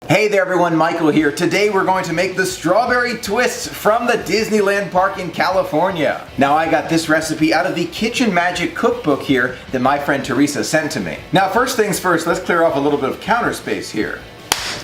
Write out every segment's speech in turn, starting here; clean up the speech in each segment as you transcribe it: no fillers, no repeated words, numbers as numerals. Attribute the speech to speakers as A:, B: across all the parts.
A: Hey there everyone, Michael here. Today we're going to make the strawberry twists from the Disneyland park in California. Now I got this recipe out of the Kitchen Magic cookbook here that my friend Teresa sent to me. Now first things first, let's clear off a little bit of counter space here.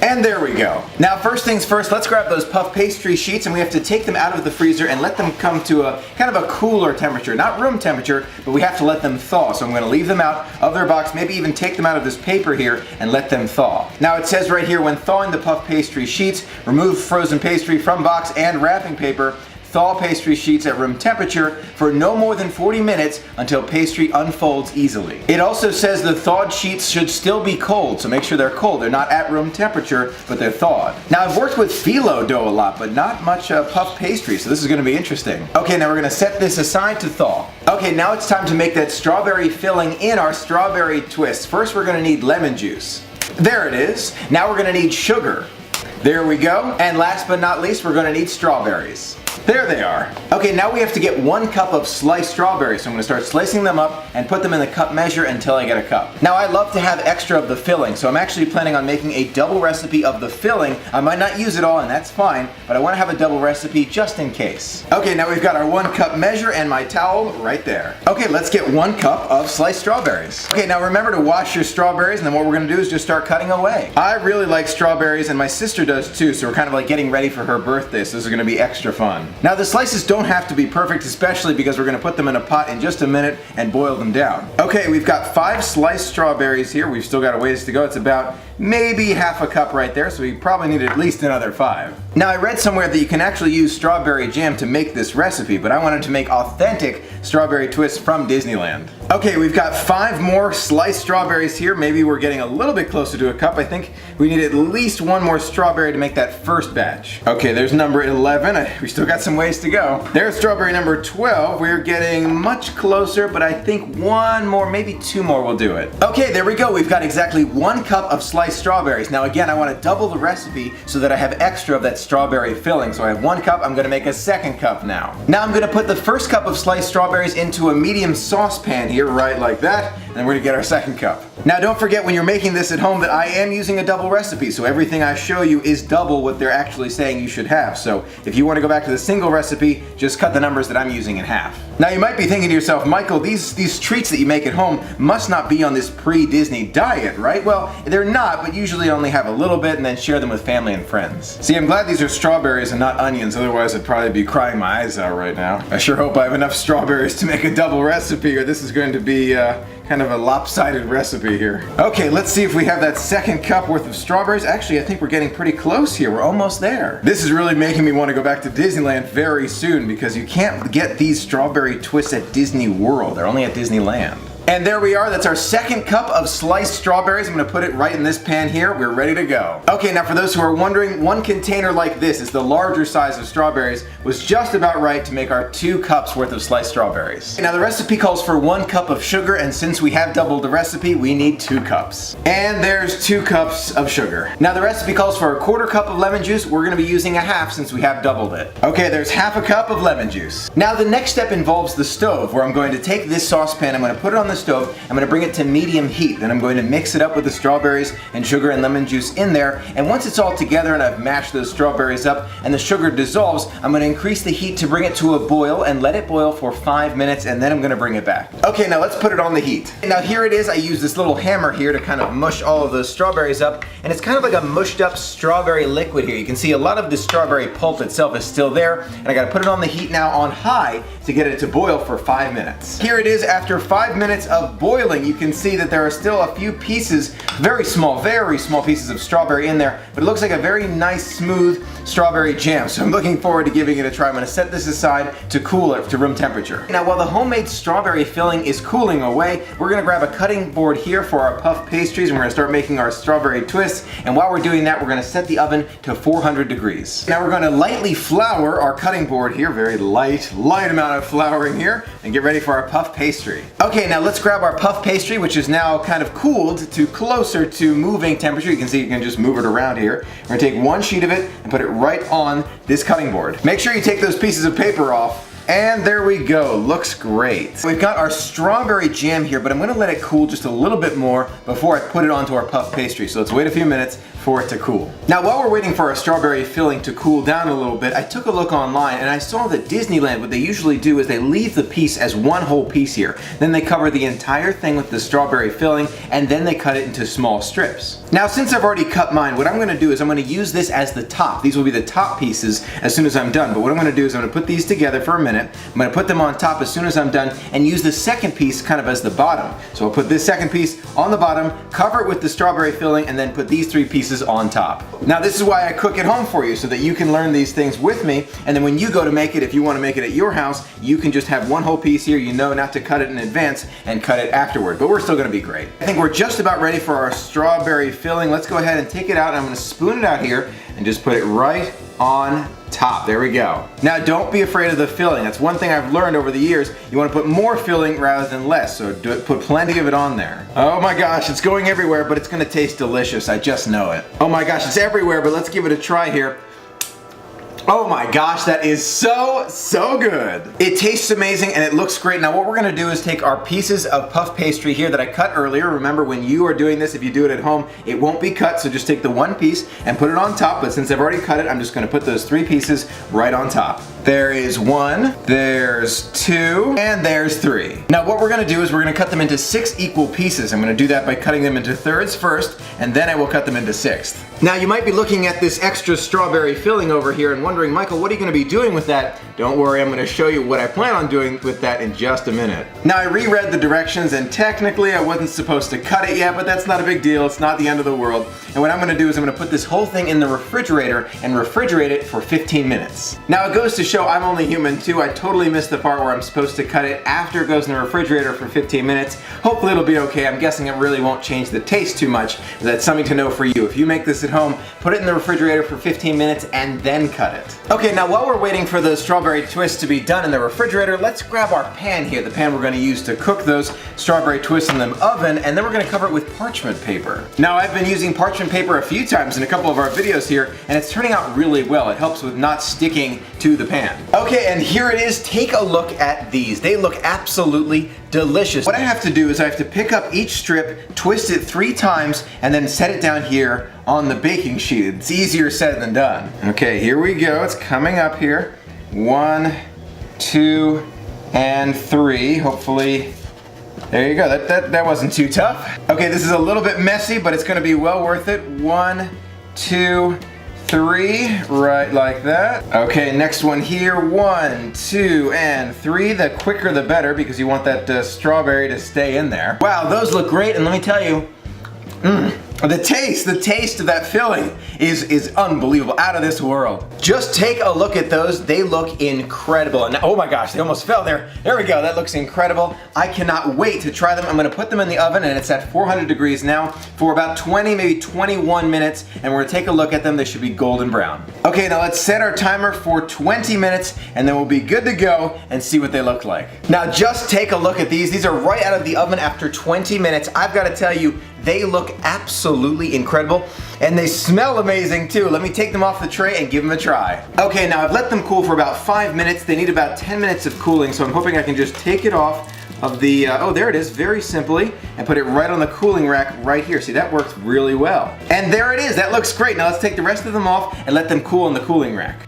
A: And there we go. Now first things first, let's grab those puff pastry sheets and we have to take them out of the freezer and let them come to a kind of a cooler temperature. Not room temperature, but we have to let them thaw. So I'm going to leave them out of their box, maybe even take them out of this paper here and let them thaw. Now it says right here, when thawing the puff pastry sheets, remove frozen pastry from box and wrapping paper. Thaw pastry sheets at room temperature for no more than 40 minutes until pastry unfolds easily. It also says the thawed sheets should still be cold, so make sure they're cold. They're not at room temperature, but they're thawed. Now I've worked with phyllo dough a lot, but not much puff pastry, so this is going to be interesting. Okay, now we're going to set this aside to thaw. Okay, now it's time to make that strawberry filling in our strawberry twist. First we're going to need lemon juice. There it is. Now we're going to need sugar. There we go. And last but not least, we're going to need strawberries. There they are. Okay, now we have to get 1 cup of sliced strawberries. So I'm going to start slicing them up and put them in the cup measure until I get a cup. Now I love to have extra of the filling, so I'm actually planning on making a double recipe of the filling. I might not use it all, and that's fine, but I want to have a double recipe just in case. Okay, now we've got our 1 cup measure and my towel right there. Okay, let's get 1 cup of sliced strawberries. Okay, now remember to wash your strawberries, and then what we're going to do is just start cutting away. I really like strawberries, and my sister does too, so we're kind of like getting ready for her birthday, so this is going to be extra fun. Now the slices don't have to be perfect, especially because we're going to put them in a pot in just a minute and boil them down. Okay, we've got 5 sliced strawberries here. We've still got a ways to go. It's about maybe half a cup right there, so we probably need at least another 5. Now I read somewhere that you can actually use strawberry jam to make this recipe, but I wanted to make authentic strawberry twists from Disneyland. Okay, we've got 5 more sliced strawberries here. Maybe we're getting a little bit closer to a cup. I think we need at least 1 more strawberry to make that first batch. Okay, there's number 11. We still got some ways to go. There's strawberry number 12. We're getting much closer, but I think 1 more, maybe 2 more will do it. Okay, there we go. We've got exactly 1 cup of sliced strawberries. Now again, I want to double the recipe so that I have extra of that strawberry filling. So I have 1 cup. I'm going to make a 2nd cup now. Now I'm going to put the first cup of sliced strawberries into a medium saucepan here, right like that, and then we're going to get our 2nd cup. Now don't forget when you're making this at home that I am using a double recipe, so everything I show you is double what they're actually saying you should have. So if you want to go back to the single recipe, just cut the numbers that I'm using in half. Now you might be thinking to yourself, Michael, these treats that you make at home must not be on this pre-Disney diet, right? Well, they're not, but usually only have a little bit and then share them with family and friends. See, I'm glad these are strawberries and not onions, otherwise I'd probably be crying my eyes out right now. I sure hope I have enough strawberries to make a double recipe, or this is going to be kind of a lopsided recipe here. Okay, let's see if we have that 2nd cup worth of strawberries. Actually, I think we're getting pretty close here. We're almost there. This is really making me want to go back to Disneyland very soon because you can't get these strawberry twists at Disney World. They're only at Disneyland. And there we are, that's our 2nd cup of sliced strawberries. I'm going to put it right in this pan here. We're ready to go. Okay, now for those who are wondering, 1 container like this is the larger size of strawberries, was just about right to make our 2 cups worth of sliced strawberries. Now the recipe calls for 1 cup of sugar, and since we have doubled the recipe, we need 2 cups. And there's 2 cups of sugar. Now the recipe calls for a 1/4 cup of lemon juice. We're going to be using a half since we have doubled it. Okay, there's half a cup of lemon juice. Now the next step involves the stove, where I'm going to take this saucepan, I'm going to put it on the stove, I'm going to bring it to medium heat, then I'm going to mix it up with the strawberries and sugar and lemon juice in there, and once it's all together and I've mashed those strawberries up and the sugar dissolves, I'm going to increase the heat to bring it to a boil and let it boil for 5 minutes, and then I'm going to bring it back. Okay, now let's put it on the heat. Now here it is. I use this little hammer here to kind of mush all of those strawberries up, and it's kind of like a mushed up strawberry liquid here. You can see a lot of the strawberry pulp itself is still there, and I got to put it on the heat now on high to get it to boil for 5 minutes. Here it is after 5 minutes of boiling. You can see that there are still a few pieces, very small pieces of strawberry in there, but it looks like a very nice, smooth strawberry jam. So I'm looking forward to giving it a try. I'm going to set this aside to cool it to room temperature. Now while the homemade strawberry filling is cooling away, we're going to grab a cutting board here for our puff pastries, and we're going to start making our strawberry twists. And while we're doing that, we're going to set the oven to 400 degrees. Now we're going to lightly flour our cutting board here, very light amount of flouring here, and get ready for our puff pastry. Okay, now let's grab our puff pastry, which is now kind of cooled to closer to moving temperature. You can see you can just move it around here. We're going to take 1 sheet of it and put it right on this cutting board. Make sure you take those pieces of paper off. And there we go, looks great. We've got our strawberry jam here, but I'm gonna let it cool just a little bit more before I put it onto our puff pastry. So let's wait a few minutes, for it to cool. Now while we're waiting for our strawberry filling to cool down a little bit, I took a look online and I saw that Disneyland, what they usually do is they leave the piece as one whole piece here. Then they cover the entire thing with the strawberry filling and then they cut it into small strips. Now since I've already cut mine, what I'm going to do is I'm going to use this as the top. These will be the top pieces as soon as I'm done. But what I'm going to do is I'm going to put these together for a minute. I'm going to put them on top as soon as I'm done and use the second piece kind of as the bottom. So I'll put this second piece on the bottom, cover it with the strawberry filling, and then put these three pieces on top. Now this is why I cook at home for you, so that you can learn these things with me, and then when you go to make it, if you want to make it at your house, you can just have one whole piece here, you know not to cut it in advance and cut it afterward, but we're still going to be great. I think we're just about ready for our strawberry filling. Let's go ahead and take it out, and I'm going to spoon it out here and just put it right on top. There we go. Now don't be afraid of the filling. That's one thing I've learned over the years. You want to put more filling rather than less, so put plenty of it on there. Oh my gosh, it's going everywhere, but it's going to taste delicious. I just know it. Oh my gosh, it's everywhere, but let's give it a try here. Oh my gosh, that is so good. It tastes amazing and it looks great. Now what we're gonna do is take our pieces of puff pastry here that I cut earlier. Remember, when you are doing this, if you do it at home, it won't be cut, so just take the one piece and put it on top. But since I've already cut it, I'm just gonna put those three pieces right on top. There is one, there's two, and there's three. Now what we're gonna do is we're gonna cut them into 6 equal pieces. I'm gonna do that by cutting them into thirds first, and then I will cut them into 1/6. Now you might be looking at this extra strawberry filling over here and wondering, Michael, what are you going to be doing with that? Don't worry, I'm going to show you what I plan on doing with that in just a minute. Now I reread the directions and technically I wasn't supposed to cut it yet, but that's not a big deal. It's not the end of the world. And what I'm going to do is I'm going to put this whole thing in the refrigerator and refrigerate it for 15 minutes. Now it goes to show I'm only human too. I totally missed the part where I'm supposed to cut it after it goes in the refrigerator for 15 minutes. Hopefully it'll be okay. I'm guessing it really won't change the taste too much. That's something to know for you. If you make this at home, put it in the refrigerator for 15 minutes and then cut it. Okay, now while we're waiting for the strawberry twists to be done in the refrigerator, let's grab our pan here, the pan we're going to use to cook those strawberry twists in the oven, and then we're going to cover it with parchment paper. Now I've been using parchment paper a few times in a couple of our videos here, and it's turning out really well. It helps with not sticking to the pan. Okay, and here it is. Take a look at these. They look absolutely delicious. What I have to do is I have to pick up each strip, twist it 3 times, and then set it down here on the baking sheet. It's easier said than done. Okay, here we go. It's coming up here. 1, 2, and 3. Hopefully, there you go. That wasn't too tough. Okay, this is a little bit messy, but it's gonna be well worth it. 1, 2, 3, right like that. Okay, next one here. 1, 2, and 3. The quicker the better, because you want that strawberry to stay in there. Wow, those look great, and let me tell you, the taste of that filling is unbelievable, out of this world. Just take a look at those. They look incredible. And oh my gosh, they almost fell there. There we go, that looks incredible. I cannot wait to try them. I'm gonna put them in the oven, and it's at 400 degrees now for about 20, maybe 21 minutes, and we're gonna take a look at them. They should be golden brown. Okay, now let's set our timer for 20 minutes, and then we'll be good to go and see what they look like. Now just take a look at these. These are right out of the oven after 20 minutes. I've gotta tell you, they look absolutely incredible, and they smell amazing too. Let me take them off the tray and give them a try. Okay, now I've let them cool for about 5 minutes. They need about 10 minutes of cooling, so I'm hoping I can just take it off of the, oh there it is, very simply, and put it right on the cooling rack right here. See, that works really well. And there it is, that looks great. Now let's take the rest of them off and let them cool in the cooling rack.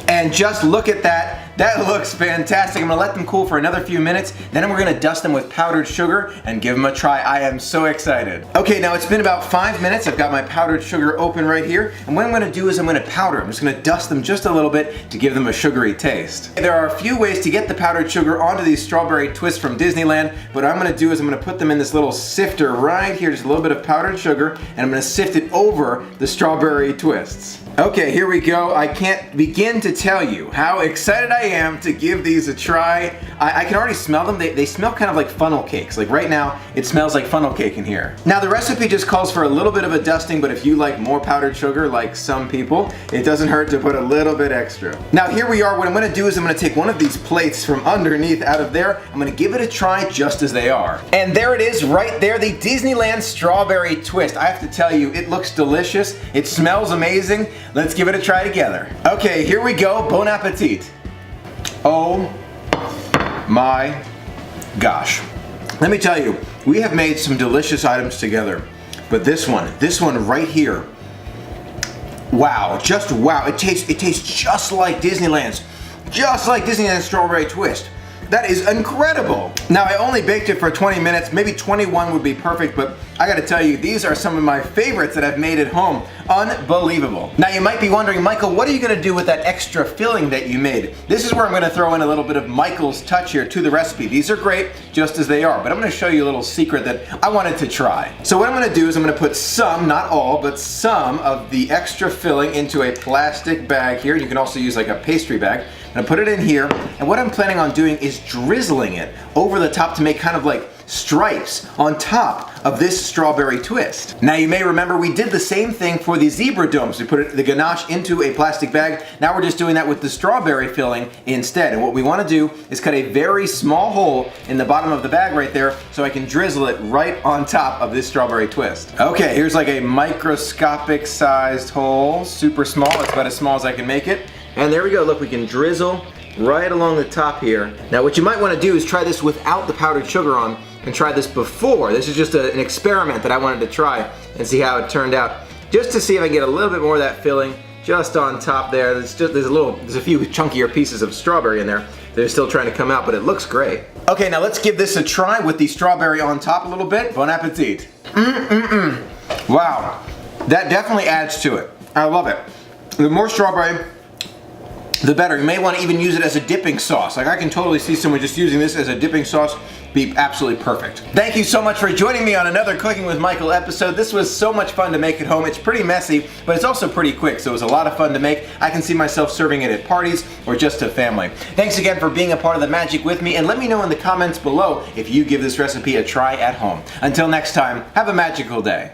A: And just look at that. That looks fantastic. I'm gonna let them cool for another few minutes, then we're gonna dust them with powdered sugar and give them a try. I am so excited. Okay, now it's been about 5 minutes. I've got my powdered sugar open right here, and what I'm gonna do is I'm gonna powder them. I'm just gonna dust them just a little bit to give them a sugary taste. There are a few ways to get the powdered sugar onto these strawberry twists from Disneyland. What I'm gonna do is I'm gonna put them in this little sifter right here, just a little bit of powdered sugar, and I'm gonna sift it over the strawberry twists. Okay, here we go. I can't begin to tell you how excited I am to give these a try. I can already smell them. They smell kind of like funnel cakes. Like right now, it smells like funnel cake in here. Now the recipe just calls for a little bit of a dusting, but if you like more powdered sugar, like some people, it doesn't hurt to put a little bit extra. Now here we are. What I'm gonna do is I'm gonna take one of these plates from underneath out of there. I'm gonna give it a try just as they are. And there it is right there, the Disneyland Strawberry Twist. I have to tell you, it looks delicious. It smells amazing. Let's give it a try together. Okay, here we go. Bon appetit. Oh my gosh. Let me tell you, we have made some delicious items together, but this one right here, wow, just wow. It tastes just like Disneyland's Strawberry Twist. That is incredible. Now, I only baked it for 20 minutes, maybe 21 would be perfect, but I gotta tell you, these are some of my favorites that I've made at home. Unbelievable. Now, you might be wondering, Michael, what are you gonna do with that extra filling that you made? This is where I'm gonna throw in a little bit of Michael's touch here to the recipe. These are great, just as they are, but I'm gonna show you a little secret that I wanted to try. So what I'm gonna do is I'm gonna put some, not all, but some of the extra filling into a plastic bag here. You can also use like a pastry bag. I'm gonna put it in here, and what I'm planning on doing is drizzling it over the top to make kind of like stripes on top of this strawberry twist. Now, you may remember we did the same thing for the zebra domes. We put the ganache into a plastic bag. Now we're just doing that with the strawberry filling instead. And what we want to do is cut a very small hole in the bottom of the bag right there so I can drizzle it right on top of this strawberry twist. Okay, here's like a microscopic sized hole, super small. It's about as small as I can make it. And there we go, look, we can drizzle right along the top here. Now, what you might want to do is try this without the powdered sugar on and try this before. This is just an experiment that I wanted to try and see how it turned out. Just to see if I can get a little bit more of that filling just on top there. There's a few chunkier pieces of strawberry in there. They're still trying to come out, but it looks great. Okay, now let's give this a try with the strawberry on top a little bit. Bon appetit. Wow, that definitely adds to it. I love it. The more strawberry, the better. You may want to even use it as a dipping sauce. Like, I can totally see someone just using this as a dipping sauce. Be absolutely perfect. Thank you so much for joining me on another Cooking with Michael episode. This was so much fun to make at home. It's pretty messy, but it's also pretty quick, so it was a lot of fun to make. I can see myself serving it at parties or just to family. Thanks again for being a part of the magic with me, and let me know in the comments below if you give this recipe a try at home. Until next time, have a magical day.